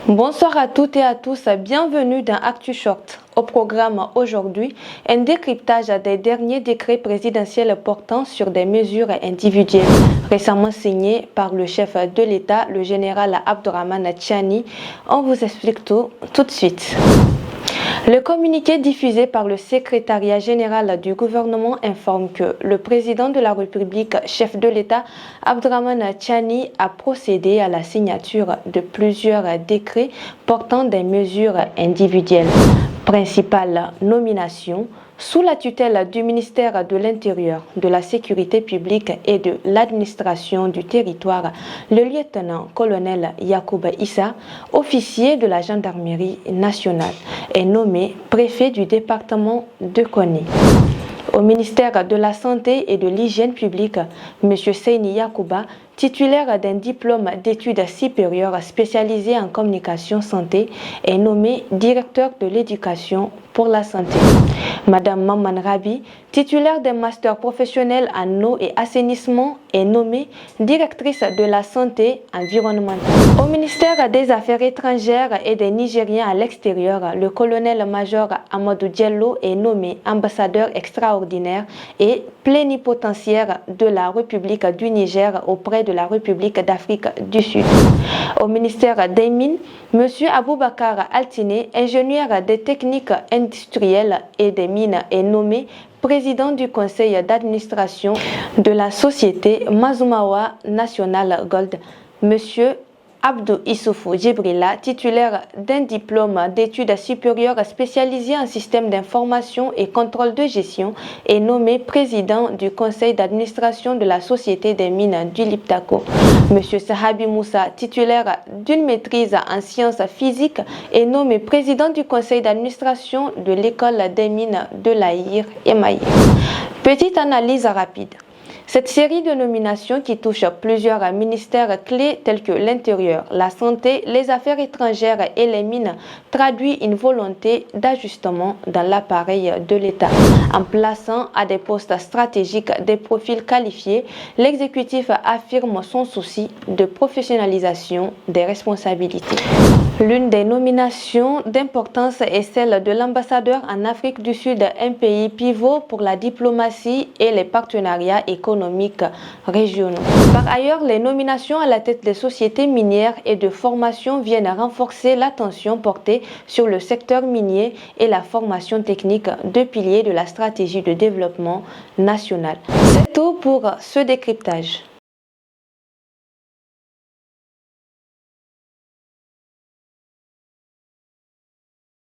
Bonsoir à toutes et à tous, bienvenue dans Actu Short. Au programme aujourd'hui, un décryptage des derniers décrets présidentiels portant sur des mesures individuelles, récemment signés par le chef de l'État, le général Abdourahmane Tchiani. On vous explique tout de suite. Le communiqué diffusé par le secrétariat général du gouvernement informe que le président de la République, chef de l'État, Abdourahmane Tchiani, a procédé à la signature de plusieurs décrets portant des mesures individuelles. Principale nomination sous la tutelle du ministère de l'Intérieur, de la Sécurité publique et de l'administration du territoire, le lieutenant-colonel Yacouba Issa, officier de la gendarmerie nationale, est nommé préfet du département de Koni. Au ministère de la Santé et de l'Hygiène publique, M. Seyni Yacouba, titulaire d'un diplôme d'études supérieures spécialisé en communication santé, est nommé directeur de l'éducation pour la santé. Madame Maman Rabi, titulaire d'un master professionnel en eau et assainissement, est nommée directrice de la santé environnementale. Au ministère des Affaires étrangères et des Nigériens à l'extérieur, le colonel-major Amadou Diallo est nommé ambassadeur extraordinaire et plénipotentiaire de la République du Niger auprès de la République d'Afrique du Sud. Au ministère des Mines, M. Aboubakar Altine, ingénieur des techniques industrielles et des mines, est nommé président du conseil d'administration de la société Mazumawa National Gold. M. Abdou Issoufou Djibrila, titulaire d'un diplôme d'études supérieures spécialisé en système d'information et contrôle de gestion, est nommé président du conseil d'administration de la Société des mines du Liptako. M. Sahabi Moussa, titulaire d'une maîtrise en sciences physiques, est nommé président du conseil d'administration de l'école des mines de l'Aïr et Maïr. Petite analyse rapide. Cette série de nominations qui touche plusieurs ministères clés tels que l'intérieur, la santé, les affaires étrangères et les mines traduit une volonté d'ajustement dans l'appareil de l'État. En plaçant à des postes stratégiques des profils qualifiés, l'exécutif affirme son souci de professionnalisation des responsabilités. L'une des nominations d'importance est celle de l'ambassadeur en Afrique du Sud, un pays pivot pour la diplomatie et les partenariats économiques régionaux. Par ailleurs, les nominations à la tête des sociétés minières et de formation viennent renforcer l'attention portée sur le secteur minier et la formation technique, deux piliers de la stratégie de développement national. C'est tout pour ce décryptage.